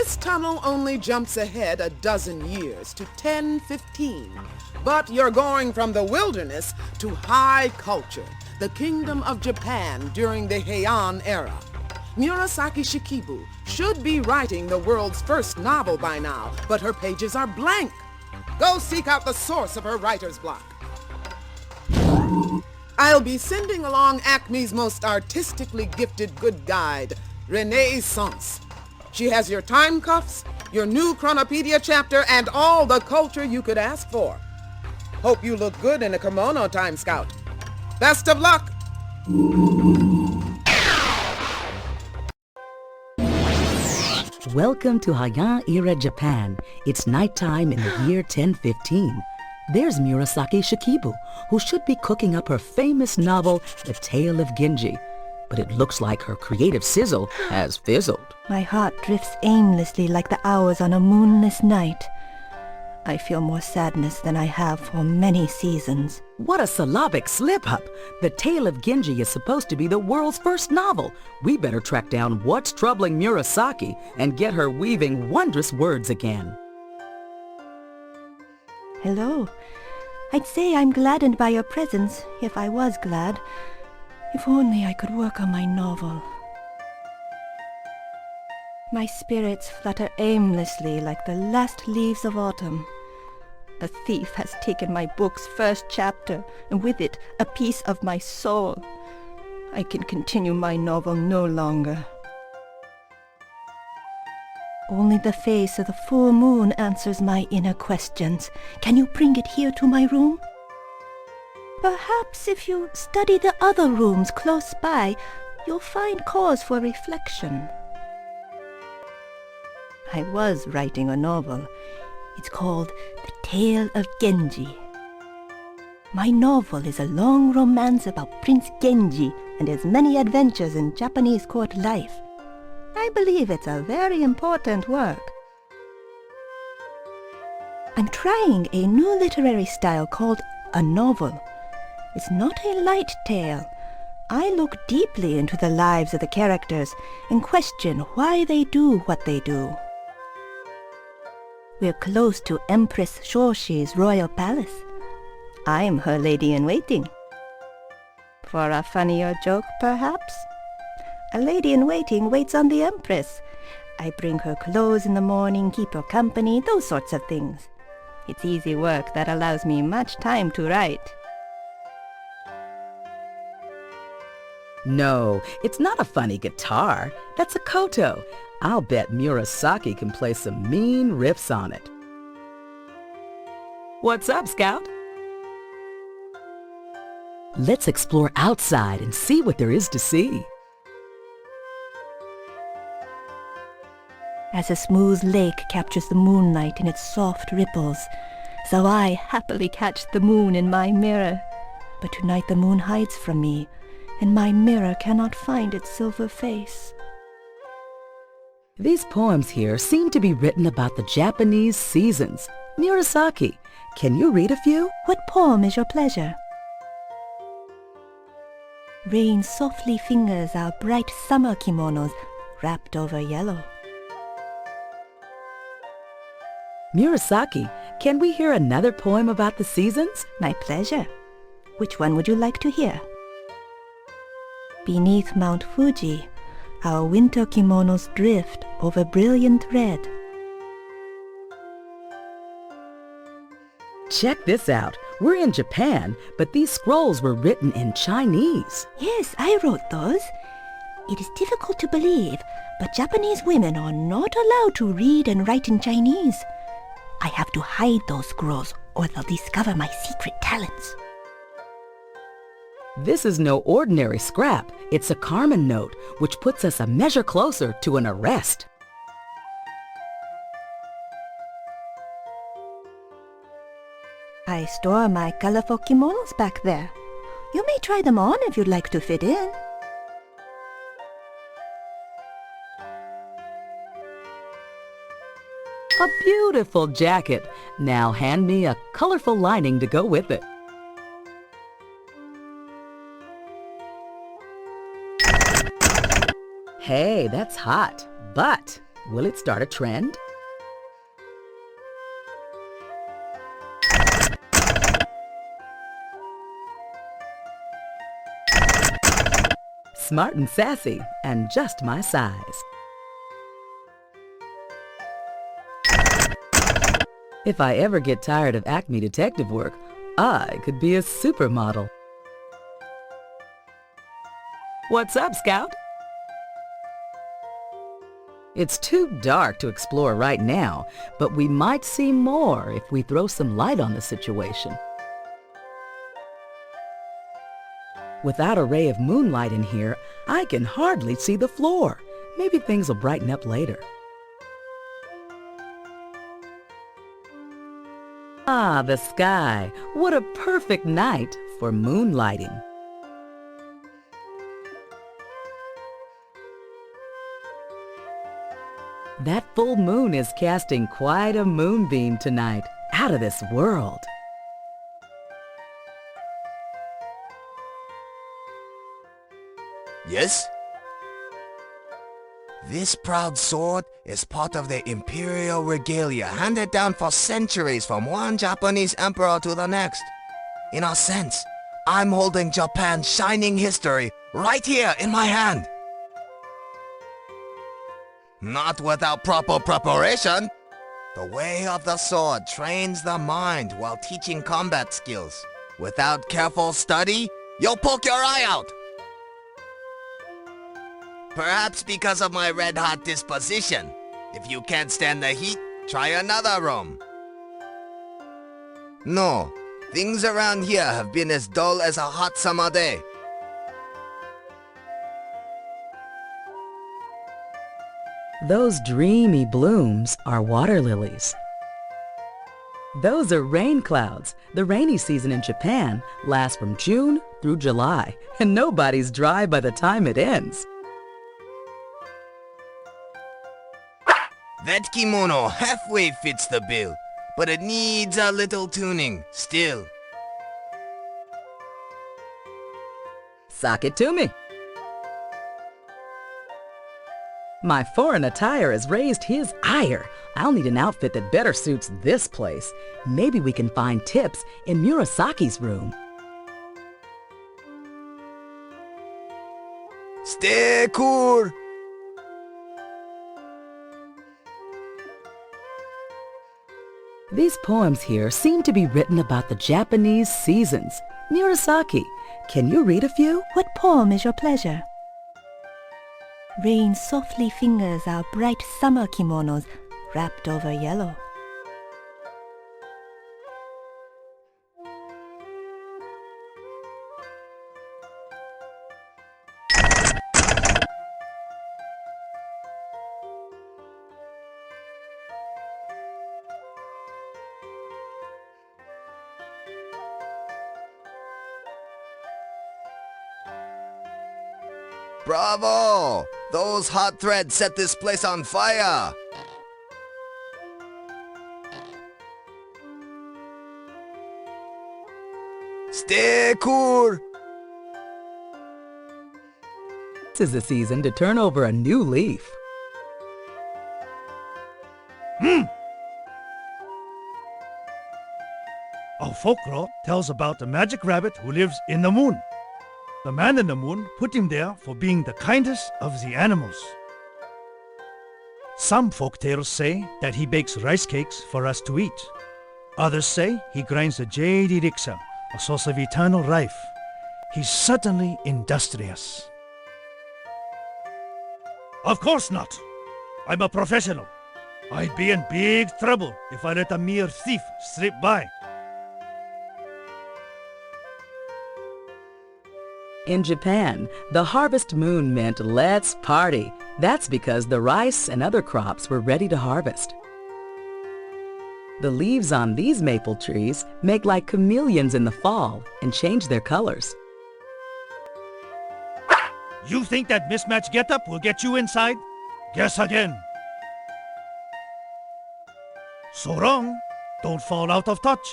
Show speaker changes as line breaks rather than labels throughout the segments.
This tunnel only jumps ahead a dozen years to 1015. But you're going from the wilderness to high culture, the kingdom of Japan during the Heian era. Murasaki Shikibu should be writing the world's first novel by now, but her pages are blank. Go seek out the source of her writer's block. I'll be sending along Acme's most artistically gifted good guide, Renaissance. She has your time cuffs, your new Chronopedia chapter, and all the culture you could ask for. Hope you look good in a kimono, Time Scout. Best of luck!
Welcome to Heian era Japan. It's nighttime in the year 1015. There's Murasaki Shikibu, who should be cooking up her famous novel, The Tale of Genji. But it looks like her creative sizzle has fizzled.
My heart drifts aimlessly like the hours on a moonless night. I feel more sadness than I have for many seasons.
What a syllabic slip-up! The Tale of Genji is supposed to be the world's first novel. We better track down what's troubling Murasaki and get her weaving wondrous words again.
Hello. I'd say I'm gladdened by your presence, if I was glad. If only I could work on my novel. My spirits flutter aimlessly like the last leaves of autumn. A thief has taken my book's first chapter, and with it a piece of my soul. I can continue my novel no longer. Only the face of the full moon answers my inner questions. Can you bring it here to my room? Perhaps if you study the other rooms close by, you'll find cause for reflection. I was writing a novel. It's called The Tale of Genji. My novel is a long romance about Prince Genji and his many adventures in Japanese court life. I believe it's a very important work. I'm trying a new literary style called a novel. It's not a light tale. I look deeply into the lives of the characters and question why they do what they do. We're close to Empress Shoshi's royal palace. I'm her lady-in-waiting. For a funnier joke, perhaps? A lady-in-waiting waits on the Empress. I bring her clothes in the morning, keep her company, those sorts of things. It's easy work that allows me much time to write.
No, it's not a funny guitar. That's a koto. I'll bet Murasaki can play some mean riffs on it. What's up, Scout? Let's explore outside and see what there is to see.
As a smooth lake captures the moonlight in its soft ripples, so I happily catch the moon in my mirror. But tonight the moon hides from me, and my mirror cannot find its silver face.
These poems here seem to be written about the Japanese seasons. Murasaki, can you read a few?
What poem is your pleasure? Rain softly fingers our bright summer kimonos wrapped over yellow.
Murasaki, can we hear another poem about the seasons?
My pleasure. Which one would you like to hear? Beneath Mount Fuji, our winter kimonos drift over brilliant red.
Check this out. We're in Japan, but these scrolls were written in Chinese.
Yes, I wrote those. It is difficult to believe, but Japanese women are not allowed to read and write in Chinese. I have to hide those scrolls, or they'll discover my secret talents.
This is no ordinary scrap. It's a Carmen note, which puts us a measure closer to an arrest.
I store my colorful kimonos back there. You may try them on if you'd like to fit in.
A beautiful jacket. Now hand me a colorful lining to go with it. Hey, that's hot. But Will it start a trend? Smart and sassy, and just my size. If I ever get tired of Acme detective work, I could be a supermodel. What's up, Scout? It's too dark to explore right now, but we might see more if we throw some light on the situation. Without a ray of moonlight in here, I can hardly see the floor. Maybe things will brighten up later. Ah, the sky. What a perfect night for moonlighting. That full moon is casting quite a moonbeam tonight. Out of this world.
Yes? This proud sword is part of the imperial regalia handed down for centuries from one Japanese emperor to the next. In a sense, I'm holding Japan's shining history right here in my hand. Not without proper preparation. The way of the sword trains the mind while teaching combat skills. Without careful study, you'll poke your eye out. Perhaps because of my red-hot disposition. If you can't stand the heat, try another room. No, things around here have been as dull as a hot summer day.
Those dreamy blooms are water lilies. Those are rain clouds. The rainy season in Japan lasts from June through July, and nobody's dry by the time it ends.
That kimono halfway fits the bill, but it needs a little tuning, still.
Sock it to me. My foreign attire has raised his ire. I'll need an outfit that better suits this place. Maybe we can find tips in Murasaki's room.
Stay cool!
These poems here seem to be written about the Japanese seasons. Murasaki, can you read a few?
What poem is your pleasure? Rain softly fingers our bright summer kimonos wrapped over yellow.
Bravo! Those hot threads set this place on fire! Stay cool!
This is the season to turn over a new leaf.
Our folklore tells about the magic rabbit who lives in the moon. The man in the moon put him there for being the kindest of the animals. Some folk tales say that he bakes rice cakes for us to eat. Others say he grinds a jade elixir, a source of eternal life. He's certainly industrious. Of course not. I'm a professional. I'd be in big trouble if I let a mere thief slip by.
In Japan, the harvest moon meant let's party. That's because the rice and other crops were ready to harvest. The leaves on these maple trees make like chameleons in the fall and change their colors.
You think that mismatched getup will get you inside? Guess again. So wrong. Don't fall out of touch.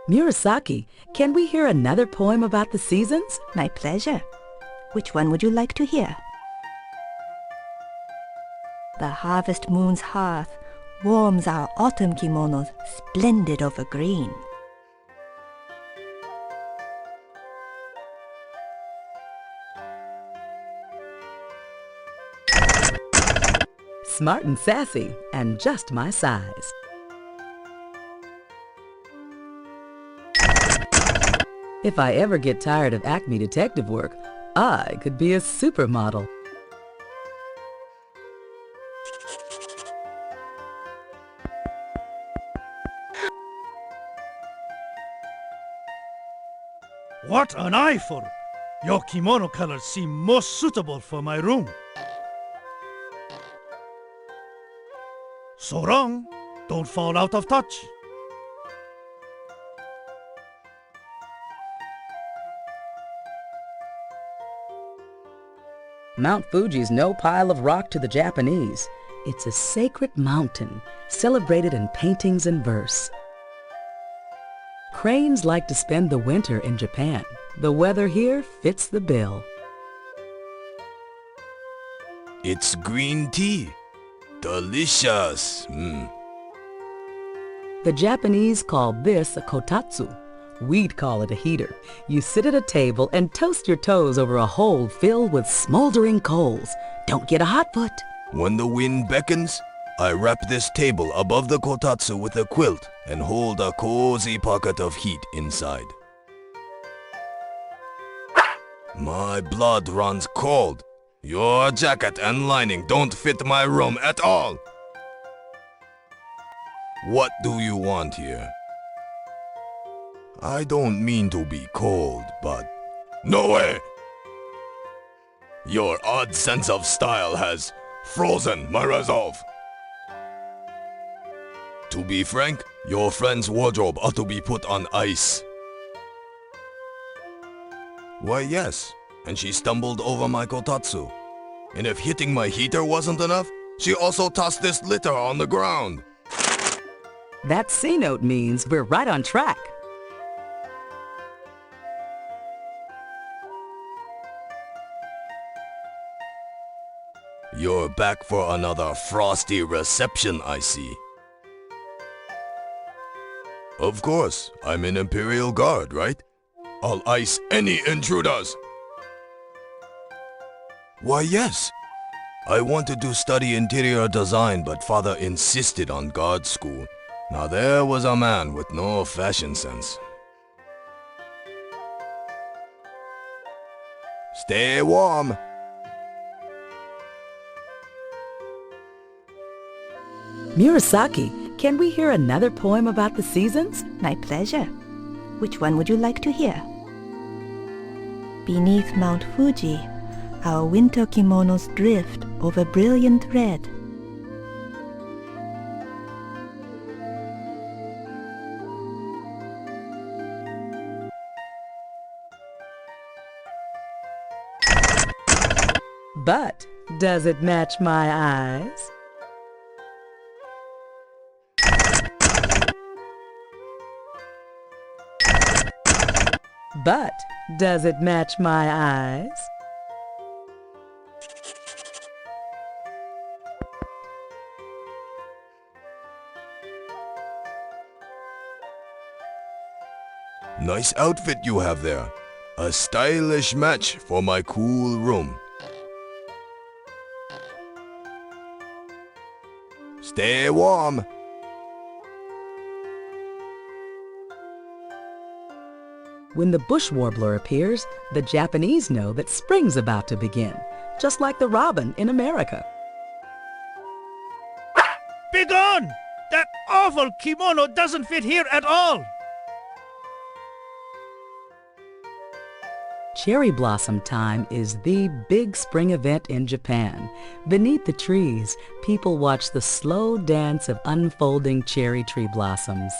Murasaki, can we hear another poem about the seasons?
My pleasure. Which one would you like to hear? The harvest moon's hearth warms our autumn kimonos splendid over green.
Smart and sassy, and just my size. If I ever get tired of Acme detective work, I could be a supermodel.
What an eyeful! Your kimono colors seem most suitable for my room. So wrong, don't fall out of touch.
Mount Fuji's no pile of rock to the Japanese. It's a sacred mountain, celebrated in paintings and verse. Cranes like to spend the winter in Japan. The weather here fits the bill.
It's green tea. Delicious.
The Japanese call this a kotatsu. We'd call it a heater. You sit at a table and toast your toes over a hole filled with smoldering coals. Don't get a hot foot.
When the wind beckons, I wrap this table above the kotatsu with a quilt and hold a cozy pocket of heat inside. My blood runs cold. Your jacket and lining don't fit my room at all. What do you want here? I don't mean to be cold, but... No way! Your odd sense of style has frozen my resolve. To be frank, your friend's wardrobe ought to be put on ice. Why yes, and she stumbled over my kotatsu. And if hitting my heater wasn't enough, she also tossed this litter on the ground.
That C note means we're right on track.
You're back for another frosty reception, I see. Of course, I'm an Imperial Guard, right? I'll ice any intruders. Why yes. I wanted to study interior design, but father insisted on guard school. Now there was a man with no fashion sense. Stay warm.
Murasaki, can we hear another poem about the seasons?
My pleasure. Which one would you like to hear? Beneath Mount Fuji, our winter kimonos drift over brilliant red.
But does it match my eyes? But does it match my eyes?
Nice outfit you have there. A stylish match for my cool room. Stay warm.
When the bush warbler appears, the Japanese know that spring's about to begin, just like the robin in America.
Begone! That awful kimono doesn't fit here at all!
Cherry blossom time is the big spring event in Japan. Beneath the trees, people watch the slow dance of unfolding cherry tree blossoms.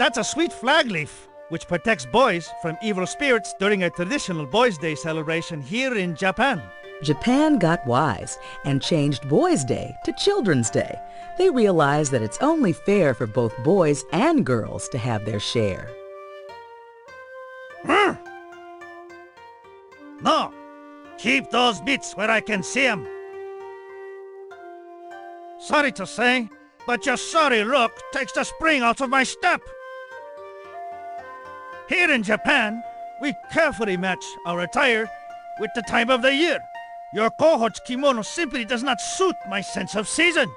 That's a sweet flag leaf, which protects boys from evil spirits during a traditional Boys' Day celebration here in Japan.
Japan got wise and changed Boys' Day to Children's Day. They realized that it's only fair for both boys and girls to have their share.
Keep those bits where I can see 'em. Sorry to say, but your sorry look takes the spring out of my step. Here in Japan, we carefully match our attire with the time of the year. Your cohort's kimono simply does not suit my sense of season.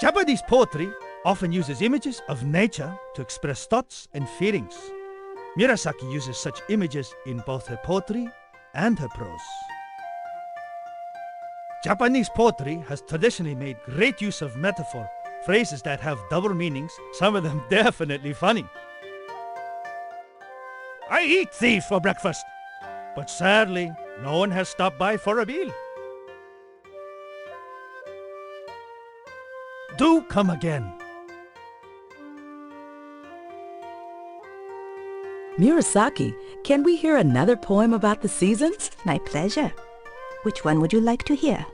Japanese poetry often uses images of nature to express thoughts and feelings. Murasaki uses such images in both her poetry and her prose. Japanese poetry has traditionally made great use of metaphor, phrases that have double meanings, some of them definitely funny. I eat thieves for breakfast, but sadly, no one has stopped by for a meal. Do come again.
Murasaki, can we hear another poem about the seasons?
My pleasure. Which one would you like to hear?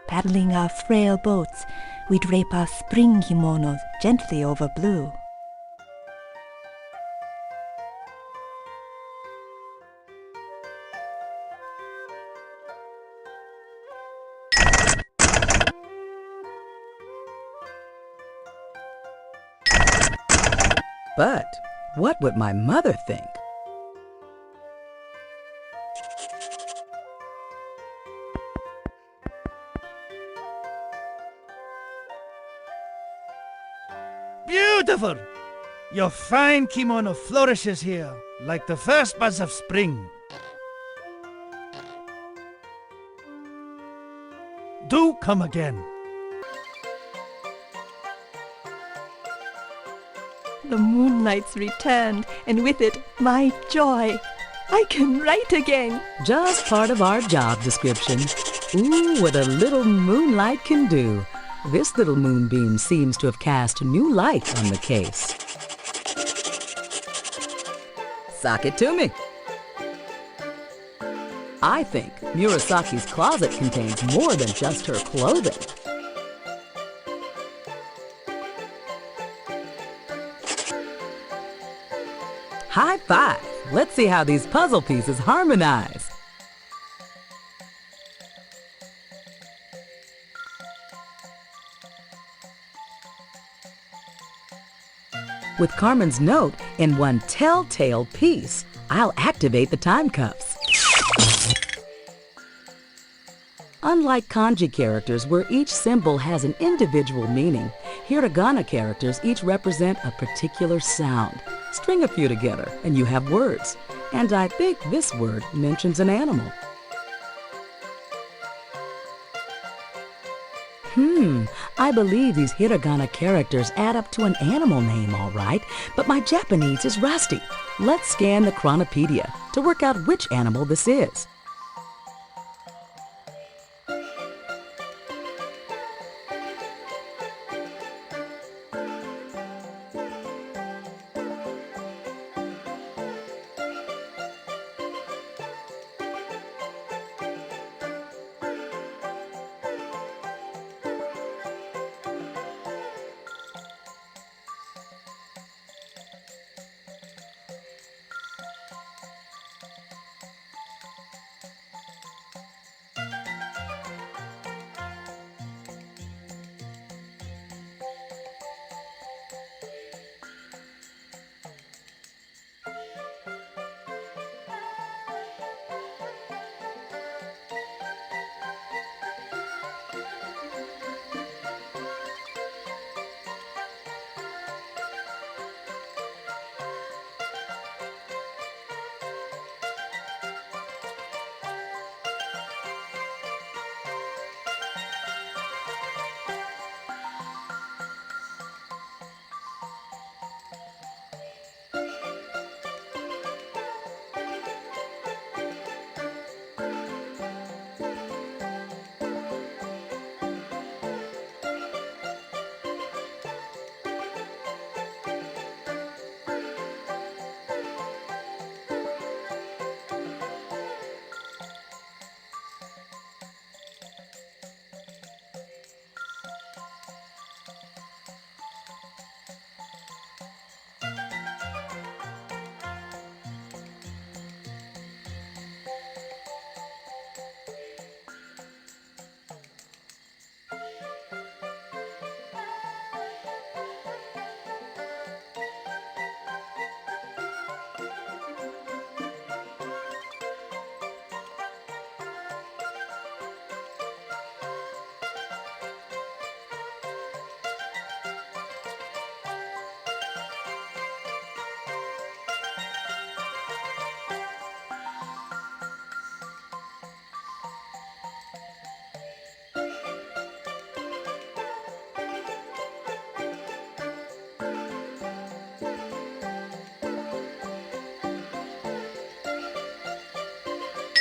Paddling our frail boats, we drape our spring kimonos gently over blue.
But what would my mother think?
Beautiful! Your fine kimono flourishes here like the first buds of spring. Do come again.
The moonlight's returned, and with it, my joy. I can write again.
Just part of our job description. Ooh, what a little moonlight can do. This little moonbeam seems to have cast new light on the case. Sock it to me. I think Murasaki's closet contains more than just her clothing. High five! Let's see how these puzzle pieces harmonize. With Carmen's note in one telltale piece, I'll activate the time cuffs. Unlike kanji characters where each symbol has an individual meaning, hiragana characters each represent a particular sound. String a few together and you have words. And I think this word mentions an animal. I believe these hiragana characters add up to an animal name, all right, but my Japanese is rusty. Let's scan the Chronopedia to work out which animal this is.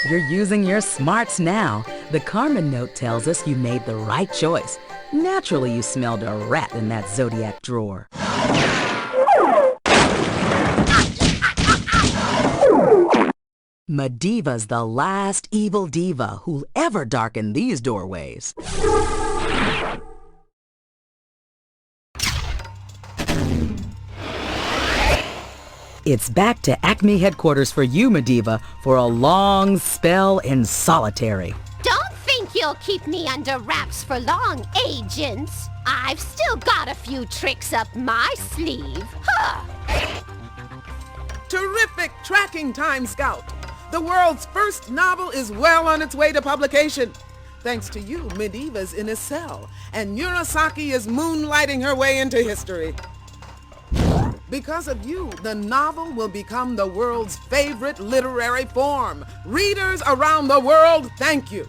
You're using your smarts now. The Carmen note tells us you made the right choice. Naturally, you smelled a rat in that Zodiac drawer. Mediva's the last evil diva who'll ever darken these doorways. It's back to Acme headquarters for you, Mediva, for a long spell in solitary.
Don't think you'll keep me under wraps for long, agents. I've still got a few tricks up my sleeve. Huh.
Terrific tracking time, Scout. The world's first novel is well on its way to publication. Thanks to you, Mediva's in a cell, and Murasaki is moonlighting her way into history. Because of you, the novel will become the world's favorite literary form. Readers around the world, thank you.